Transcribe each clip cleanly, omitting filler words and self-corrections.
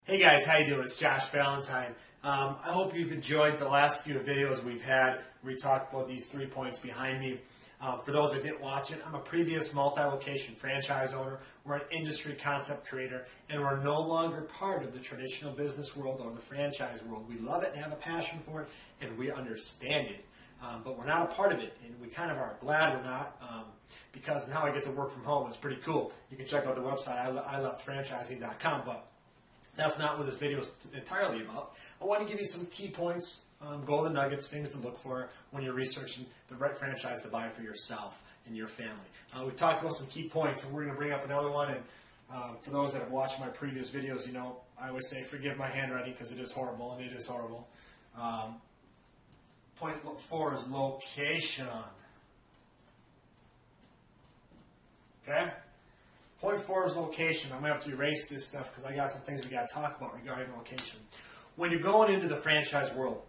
Hey guys, how you doing? It's Josh Valentine. I hope you've enjoyed the last few videos we've had. We talked about these 3 points behind me. For those that didn't watch it, I'm a previous multi-location franchise owner. We're an industry concept creator, and we're no longer part of the traditional business world or the franchise world. We love it and have a passion for it, and we understand it. But we're not a part of it, and we kind of are glad we're not, because now I get to work from home. It's pretty cool. You can check out the website, ileftfranchising.com, but that's not what this video is entirely about. I want to give you some key points, golden nuggets, things to look for when you're researching the right franchise to buy for yourself and your family. We talked about some key points, and we're going to bring up another one. And for those that have watched my previous videos, you know, I always say forgive my handwriting because it is horrible, and it is horrible. Point 4 is location. Okay? Point 4 is location. I'm going to have to erase this stuff because I got some things we got to talk about regarding location. When you're going into the franchise world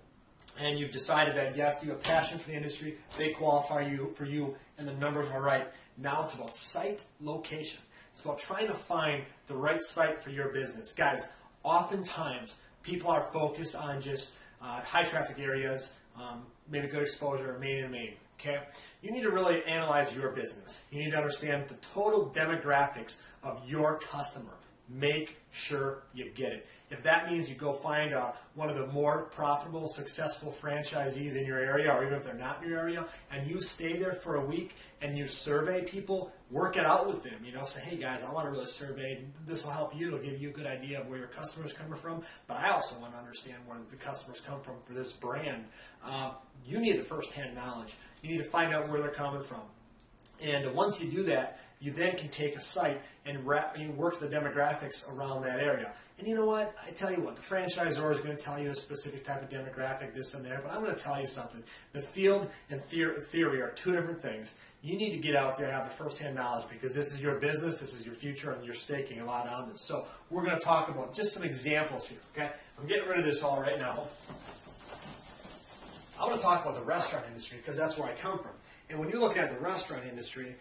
and you've decided that, yes, you have passion for the industry, they qualify for you, and the numbers are right, now it's about site location. It's about trying to find the right site for your business. Guys, oftentimes people are focused on just high traffic areas, maybe good exposure, main and main. Okay? You need to really analyze your business. You need to understand the total demographics of your customer. Make sure you get it. If that means you go find one of the more profitable, successful franchisees in your area, or even if they're not in your area, and you stay there for a week and you survey people, work it out with them. You know, say, hey guys, I want to really survey. This will help you. It'll give you a good idea of where your customers are coming from. But I also want to understand where the customers come from for this brand. You need the first-hand knowledge. You need to find out where they're coming from. And once you do that, you then can take a site and work the demographics around that area. And you know what? I tell you what, the franchisor is going to tell you a specific type of demographic, this and there, but I'm going to tell you something. The field and theory are two different things. You need to get out there and have the first-hand knowledge because this is your business, this is your future, and you're staking a lot on this. So we're going to talk about just some examples here, okay? I'm getting rid of this all right now. I want to talk about the restaurant industry because that's where I come from. And when you're looking at the restaurant industry,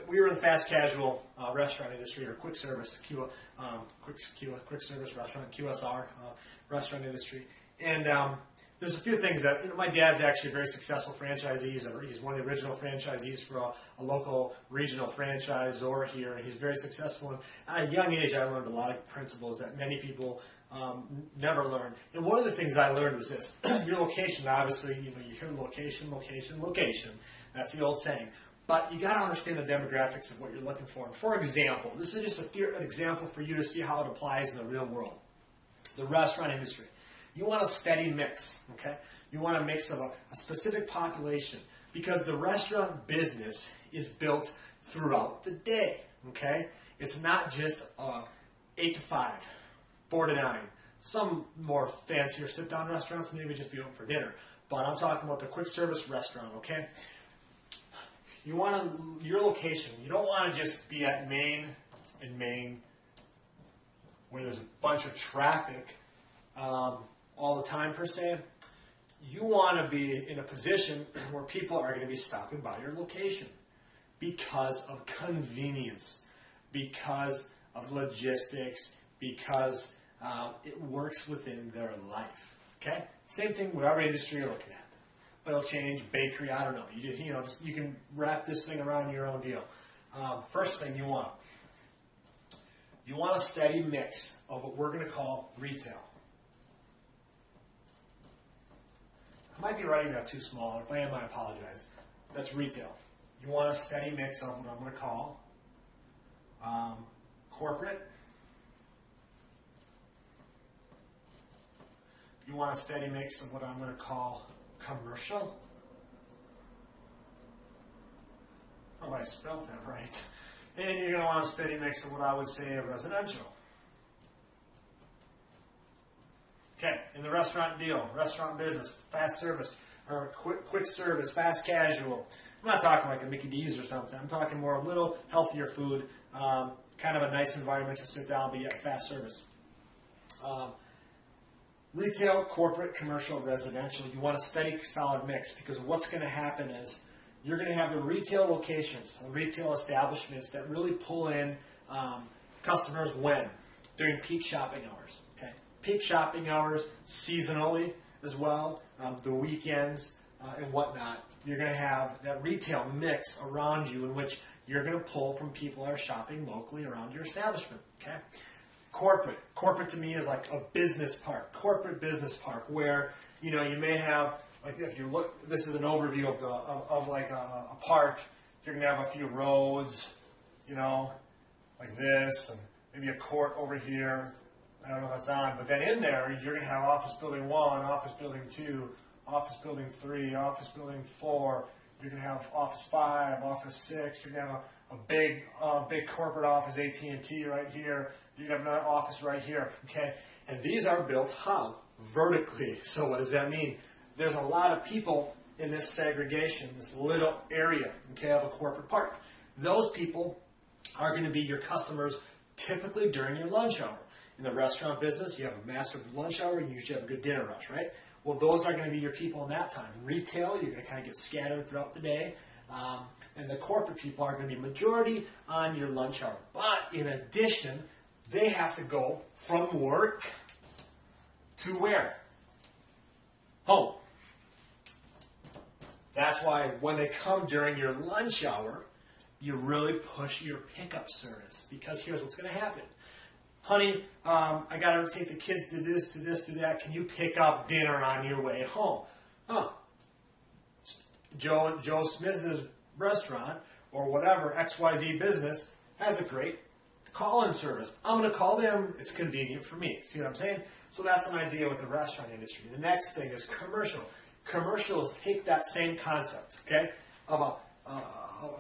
we were in the fast casual restaurant industry, or quick service, quick service restaurant, QSR restaurant industry. And there's a few things that, you know, my dad's actually a very successful franchisee. He's one of the original franchisees for a local regional franchisor here, and he's very successful. And at a young age, I learned a lot of principles that many people never learned. And one of the things I learned was this: your location. Obviously, you know, you hear location, location, location. That's the old saying. But you got to understand the demographics of what you're looking for. And for example, this is just an example for you to see how it applies in the real world. The restaurant industry. You want a steady mix, okay? You want a mix of a specific population because the restaurant business is built throughout the day, okay? It's not just 8 to 5, 4 to 9. Some more fancier sit-down restaurants maybe just be open for dinner. But I'm talking about the quick service restaurant, okay? You want your location. You don't want to just be at Main where there's a bunch of traffic all the time per se. You want to be in a position where people are going to be stopping by your location because of convenience, because of logistics, because it works within their life. Okay? Same thing with whatever industry you're looking at. Oil change, bakery, I don't know. You can wrap this thing around your own deal. First thing you want a steady mix of what we're going to call retail. I might be writing that too small. If I am, I apologize. That's retail. You want a steady mix of what I'm going to call corporate. You want a steady mix of what I'm going to call commercial. Oh, I spelled that right. And you're going to want a steady mix of what I would say of residential. Okay, in the restaurant deal, restaurant business, fast service, or quick service, fast casual. I'm not talking like a Mickey D's or something. I'm talking more a little healthier food, kind of a nice environment to sit down, but yet fast service. Retail, corporate, commercial, residential. You want a steady, solid mix because what's going to happen is you're going to have the retail locations, the retail establishments that really pull in customers when? During peak shopping hours. Okay? peak shopping hours, seasonally as well, the weekends and whatnot. You're going to have that retail mix around you in which you're going to pull from people that are shopping locally around your establishment. Okay. Corporate to me is like a business park, corporate business park, where you may have, like, if you look, this is an overview of like a park. You're gonna have a few roads, like this, and maybe a court over here. I don't know what's on, but then in there you're gonna have office building 1, office building 2, office building 3, office building 4. You're gonna have office 5, office 6. You're gonna have a big corporate office, AT&T right here. You're gonna have another office right here. Okay, and these are built how? Vertically. So what does that mean? There's a lot of people in this segregation, this little area, okay, of a corporate park. Those people are going to be your customers typically during your lunch hour. In the restaurant business, you have a massive lunch hour, you usually have a good dinner rush, right? Well, those are going to be your people in that time. In retail, you're going to kind of get scattered throughout the day. And the corporate people are going to be majority on your lunch hour. But in addition, they have to go from work to where? Home. That's why when they come during your lunch hour, you really push your pickup service, because here's what's going to happen. Honey, I got to take the kids to this, to this, to that. Can you pick up dinner on your way home? Oh, Joe Smith's restaurant or whatever, XYZ business, has a great call-in service. I'm going to call them. It's convenient for me. See what I'm saying? So that's an idea with the restaurant industry. The next thing is commercial. Commercials take that same concept, okay, of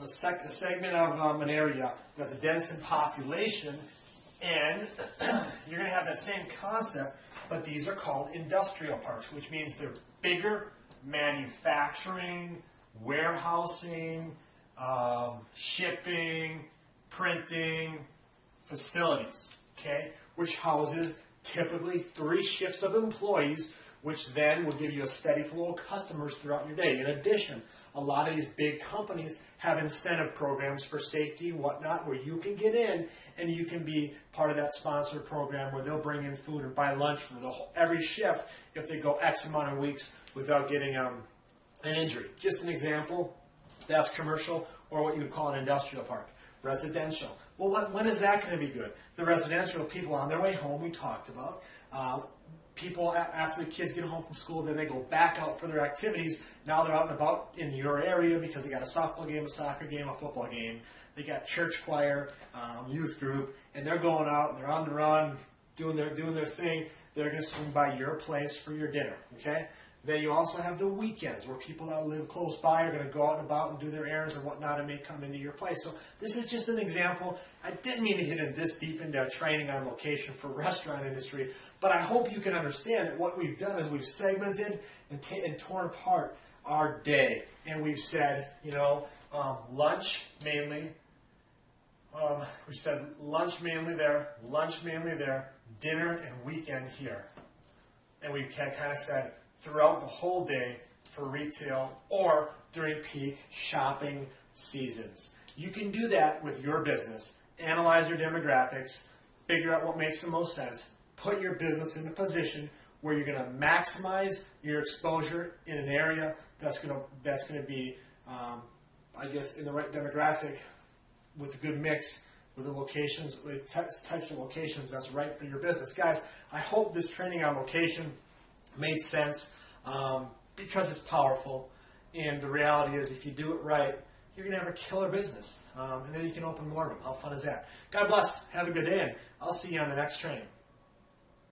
a segment of an area that's dense in population, and you're going to have that same concept, but these are called industrial parks, which means they're bigger manufacturing, warehousing, shipping, printing facilities, okay, which houses typically 3 shifts of employees, which then will give you a steady flow of customers throughout your day. In addition, a lot of these big companies have incentive programs for safety and whatnot, where you can get in and you can be part of that sponsored program where they'll bring in food and buy lunch for every shift if they go X amount of weeks without getting an injury. Just an example, that's commercial, or what you would call an industrial park. Residential. Well, when is that going to be good? The residential people on their way home, we talked about. People, after the kids get home from school, then they go back out for their activities. Now they're out and about in your area because they got a softball game, a soccer game, a football game. They got church choir, youth group, and they're going out and they're on the run, doing their thing. They're going to swing by your place for your dinner, okay? Then you also have the weekends where people that live close by are going to go out and about and do their errands and whatnot and may come into your place. So this is just an example. I didn't mean to get in this deep into training on location for restaurant industry, but I hope you can understand that what we've done is we've segmented and torn apart our day. And we've said, lunch mainly. We said lunch mainly there, dinner and weekend here. And we kind of said throughout the whole day for retail or during peak shopping seasons. You can do that with your business. Analyze your demographics, figure out what makes the most sense, put your business in a position where you're going to maximize your exposure in an area that's going to be, I guess, in the right demographic with a good mix with the locations, the types of locations that's right for your business. Guys, I hope this training on location made sense because it's powerful, and the reality is if you do it right, you're going to have a killer business, and then you can open more of them. How fun is that? God bless. Have a good day, and I'll see you on the next training.